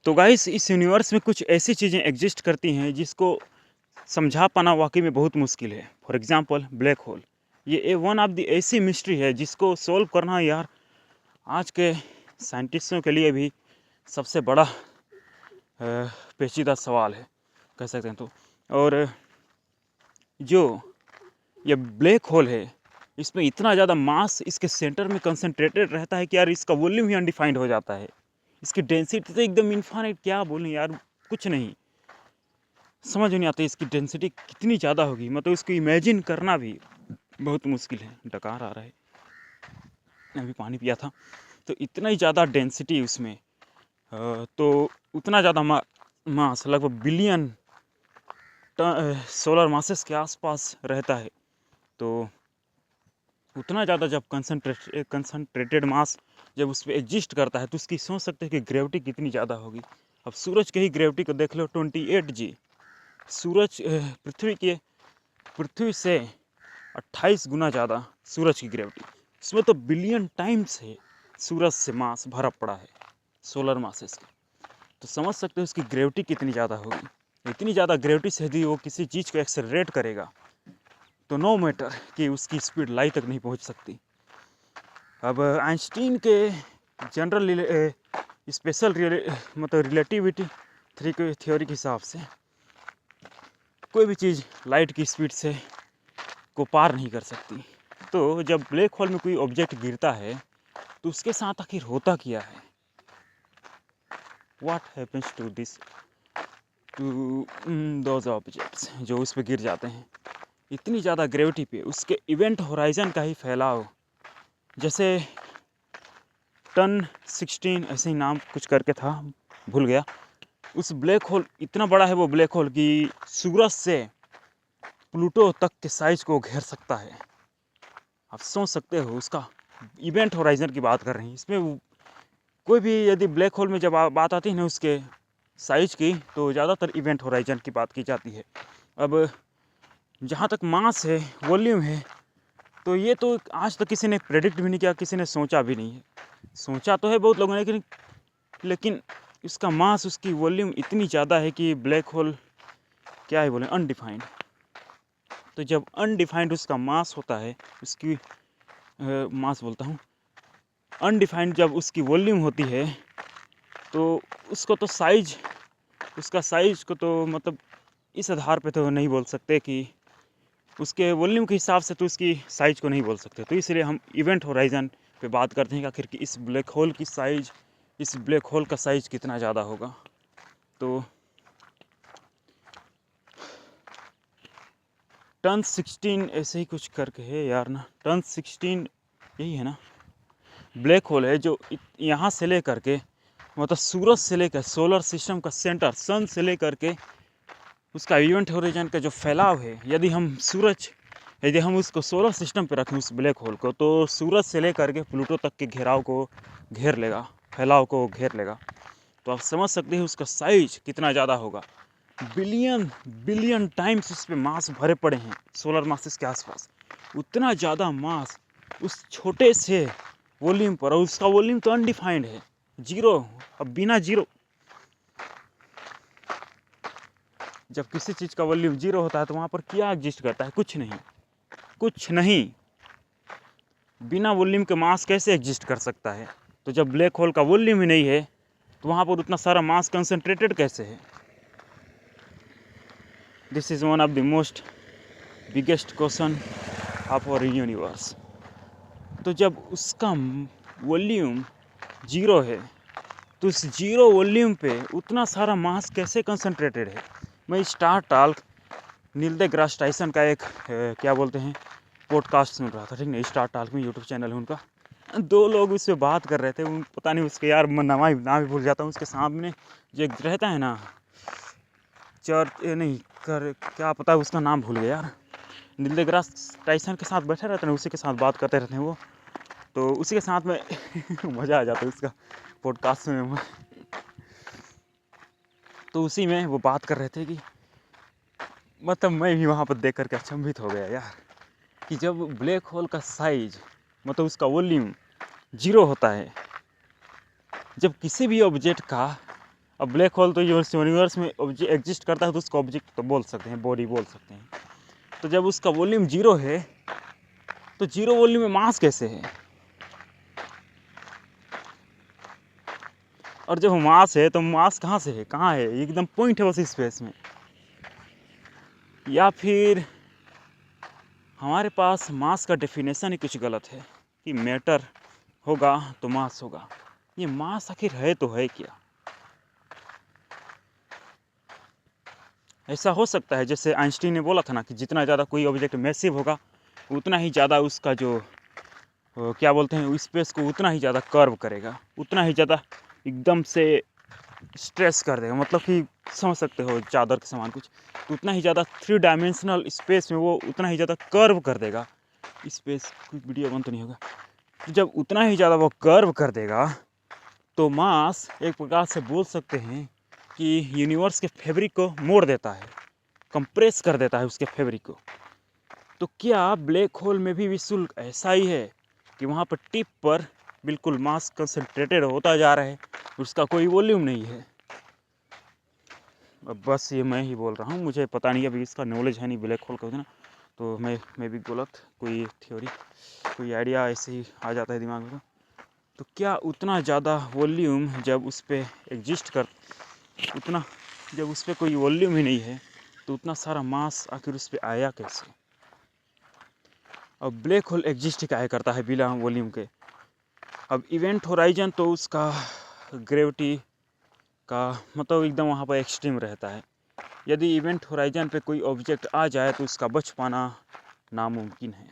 तो गाइस इस यूनिवर्स में कुछ ऐसी चीज़ें एग्जिस्ट करती हैं जिसको समझा पाना वाकई में बहुत मुश्किल है। फॉर एग्जांपल ब्लैक होल, ये वन ऑफ द ऐसी मिस्ट्री है जिसको सोल्व करना यार आज के साइंटिस्टों के लिए भी सबसे बड़ा पेचीदा सवाल है, कह सकते हैं। तो और जो ये ब्लैक होल है, इसमें इतना ज़्यादा मास इसके सेंटर में कंसंट्रेटेड रहता है कि यार इसका वॉल्यूम ही अनडिफाइंड हो जाता है। इसकी डेंसिटी तो एकदम इन्फाइनाइट, क्या बोलें यार, कुछ नहीं समझ नहीं आता इसकी डेंसिटी कितनी ज़्यादा होगी। मतलब इसको इमेजिन करना भी बहुत मुश्किल है। डकार आ रहा है, अभी पानी पिया था। तो इतना ही ज़्यादा डेंसिटी उसमें, तो उतना ज़्यादा मास लगभग बिलियन सोलर मासेस के आसपास रहता है। तो उतना ज़्यादा जब कंसनट्रेटेड मास जब उस पर एग्जिस्ट करता है तो उसकी सोच सकते हैं कि ग्रेविटी कितनी ज़्यादा होगी। अब सूरज के ही ग्रेविटी को देख लो, 28G। सूरज पृथ्वी से 28 गुना ज़्यादा सूरज की ग्रेविटी। इसमें तो बिलियन टाइम्स है सूरज से मास भरा पड़ा है, सोलर मासेस की। तो समझ सकते हो उसकी ग्रेविटी कितनी ज़्यादा होगी। इतनी ज़्यादा ग्रेविटी से यदि वो किसी चीज़ को एक्सेलरेट करेगा तो नो मैटर कि उसकी स्पीड लाइट तक नहीं पहुंच सकती। अब आइंस्टीन के जनरल स्पेशल मतलब रिलेटिविटी थ्योरी के हिसाब से कोई भी चीज़ लाइट की स्पीड से को पार नहीं कर सकती। तो जब ब्लैक होल में कोई ऑब्जेक्ट गिरता है तो उसके साथ आखिर होता क्या है? What happens to those objects जो उस पर गिर जाते हैं इतनी ज़्यादा ग्रेविटी पे? उसके इवेंट होराइजन का ही फैलाव, जैसे टन 16 ऐसे ही नाम कुछ करके था, भूल गया। उस ब्लैक होल इतना बड़ा है वो ब्लैक होल कि सूरज से प्लूटो तक के साइज को घेर सकता है। आप सोच सकते हो उसका इवेंट होराइजन की बात कर रहे हैं। इसमें कोई भी यदि ब्लैक होल में जब बात आती है ना उसके साइज की, तो ज़्यादातर इवेंट होराइजन की बात की जाती है। अब जहाँ तक मास है, वॉल्यूम है, तो ये तो आज तक किसी ने प्रेडिक्ट भी नहीं किया, किसी ने सोचा भी नहीं है। सोचा तो है बहुत लोगों ने, लेकिन इसका मास, उसकी वॉल्यूम इतनी ज़्यादा है कि ब्लैक होल क्या है बोले, अनडिफाइंड। तो जब अनडिफाइंड उसका मास होता है, उसकी मास बोलता हूँ, अनडिफाइंड जब उसकी वॉल्यूम होती है तो उसको तो उसका साइज को तो मतलब इस आधार पे तो नहीं बोल सकते कि उसके वॉल्यूम के हिसाब से तो उसकी साइज को नहीं बोल सकते। तो इसलिए हम इवेंट होराइजन पे बात करते हैं कि आखिर कि इस ब्लैक होल का साइज कितना ज़्यादा होगा। तो टन 16 ऐसे ही कुछ करके है यार ना, टन 16 यही है ना, ब्लैक होल है जो यहाँ से लेकर के, मतलब सूरज से लेकर सोलर सिस्टम का सेंटर सन से लेकर के उसका इवेंट होराइजन का जो फैलाव है, यदि हम उसको सोलर सिस्टम पे रखें उस ब्लैक होल को, तो सूरज से लेकर के प्लूटो तक के घेराव को घेर लेगा, फैलाव को घेर लेगा। तो आप समझ सकते हैं उसका साइज कितना ज़्यादा होगा। बिलियन टाइम्स उस पर मास भरे पड़े हैं सोलर मासेस के आसपास। उतना ज़्यादा मास उस छोटे से वॉल्यूम पर, और उसका वॉल्यूम तो अनडिफाइंड है, जीरो। अब बिना जीरो, जब किसी चीज़ का वॉल्यूम जीरो होता है तो वहाँ पर क्या एग्जिस्ट करता है? कुछ नहीं। बिना वॉल्यूम के मास कैसे एग्जिस्ट कर सकता है? तो जब ब्लैक होल का वॉल्यूम ही नहीं है तो वहाँ पर उतना सारा मास कंसंट्रेटेड कैसे है? This is one of the most biggest question of our universe. तो जब उसका वॉल्यूम जीरो है तो उस जीरो वॉल्यूम पे उतना सारा मास कैसे कंसंट्रेटेड है? मैं स्टार टॉक नील देग्रास टाइसन का एक क्या बोलते हैं पॉडकास्ट सुन रहा था, ठीक नहीं, स्टार टॉक में यूट्यूब चैनल है उनका। दो लोग उससे बात कर रहे थे, पता नहीं उसके यार नाम ही भूल जाता हूँ। उसके सामने जो एक रहता है ना, क्या पता है उसका नाम भूल गया यार। नील देग्रास टाइसन के साथ बैठे रहते हैं, उसी के साथ बात करते रहते हैं वो, तो उसी के साथ में मज़ा आ जाता है उसका पॉडकास्ट में। तो उसी में वो बात कर रहे थे कि मतलब मैं भी वहाँ पर देख करके अचंभित हो गया यार, कि जब ब्लैक होल का साइज, मतलब उसका वॉल्यूम जीरो होता है, जब किसी भी ऑब्जेक्ट का अब ब्लैक होल तो यूनिवर्स में एग्जिस्ट करता है तो उसको ऑब्जेक्ट तो बोल सकते हैं, बॉडी बोल सकते हैं। तो जब उसका वॉल्यूम जीरो है तो जीरो वॉल्यूम में मास कैसे है? और जब मास है तो मास कहाँ से है, कहाँ है? एकदम पॉइंट है बस स्पेस में। या फिर हमारे पास मास का डेफिनेशन ही कुछ गलत है कि मैटर होगा तो मास होगा। ये मास आखिर है तो है क्या? ऐसा हो सकता है जैसे आइंस्टीन ने बोला था ना कि जितना ज़्यादा कोई ऑब्जेक्ट मैसिव होगा उतना ही ज़्यादा उसका जो क्या बोलते हैं स्पेस को उतना ही ज़्यादा कर्व करेगा, उतना ही ज़्यादा एकदम से स्ट्रेस कर देगा। मतलब कि समझ सकते हो चादर के समान कुछ, तो उतना ही ज़्यादा 3 डायमेंशनल स्पेस में वो उतना ही ज़्यादा कर्व कर देगा स्पेस। कोई वीडियो बंद तो नहीं होगा? तो जब उतना ही ज़्यादा वो कर्व कर देगा तो मास एक प्रकार से बोल सकते हैं कि यूनिवर्स के फैब्रिक को मोड़ देता है, कंप्रेस कर देता है उसके फैब्रिक को। तो क्या ब्लैक होल में भी विशुल्क ऐसा ही है कि वहाँ पर टिप पर बिल्कुल मास कंसंट्रेटेड होता जा रहा है, उसका कोई वॉल्यूम नहीं है? अब बस ये मैं ही बोल रहा हूँ, मुझे पता नहीं, अभी इसका नॉलेज है नहीं ब्लैक होल का ना, तो मैं भी गलत कोई थ्योरी कोई आइडिया ऐसे ही आ जाता है दिमाग में। तो क्या उतना ज़्यादा वॉल्यूम जब उस पर एग्जिस्ट कर उतना जब उस पर कोई वॉल्यूम ही नहीं है तो उतना सारा मास आखिर उस पर आया कैसे? अब ब्लैक होल एग्जिस्ट क्या करता है बिना वॉल्यूम के? अब इवेंट होराइजन तो उसका ग्रेविटी का मतलब एकदम वहाँ पर एक्सट्रीम रहता है। यदि इवेंट होराइजन पे कोई ऑब्जेक्ट आ जाए तो उसका बच पाना नामुमकिन है।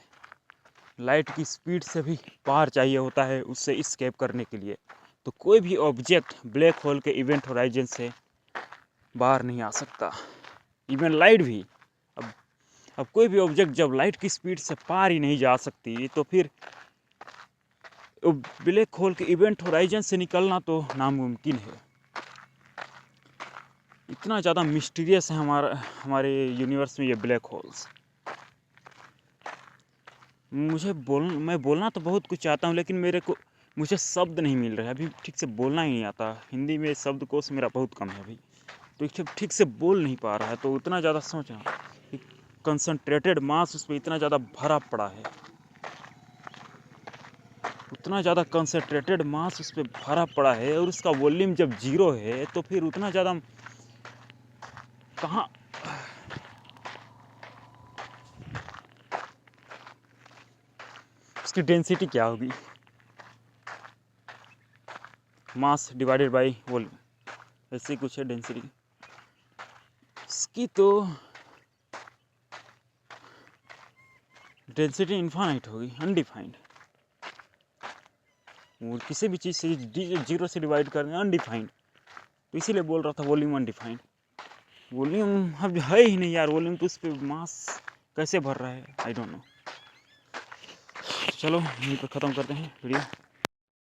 लाइट की स्पीड से भी पार चाहिए होता है उससे एस्केप करने के लिए। तो कोई भी ऑब्जेक्ट ब्लैक होल के इवेंट होराइजन से बाहर नहीं आ सकता, इवन लाइट भी। अब कोई भी ऑब्जेक्ट जब लाइट की स्पीड से पार ही नहीं जा सकती तो फिर ब्लैक होल के इवेंट होराइजन से निकलना तो नामुमकिन है। इतना ज़्यादा मिस्टीरियस है हमारे यूनिवर्स में ये ब्लैक होल्स। मैं बोलना तो बहुत कुछ चाहता हूँ लेकिन मुझे शब्द नहीं मिल रहे, अभी ठीक से बोलना ही नहीं आता। हिंदी में शब्दकोश मेरा बहुत कम है अभी, तो ठीक से बोल नहीं पा रहा है। तो उतना ज़्यादा सोचा कि कंसंट्रेटेड मास उस पर इतना ज़्यादा भरा पड़ा है, उतना ज़्यादा कंसंट्रेटेड मास उस पर भरा पड़ा है और उसका वॉल्यूम जब जीरो है तो फिर उतना ज़्यादा कहाँ? उसकी डेंसिटी क्या होगी? मास डिवाइडेड बाय वॉल्यूम, ऐसे कुछ है डेंसिटी। इसकी तो डेंसिटी इनफाइनाइट होगी, अनडिफाइंड। और किसी भी चीज़ से जीरो से डिवाइड करना अनडिफाइंड, तो इसीलिए बोल रहा था वॉल्यूम अनडिफाइंड। वॉल्यूम अब है ही नहीं यार, वॉल्यूम तो उस पर मास कैसे भर रहा है, आई डोंट नो। चलो यहीं पर ख़त्म करते हैं वीडियो।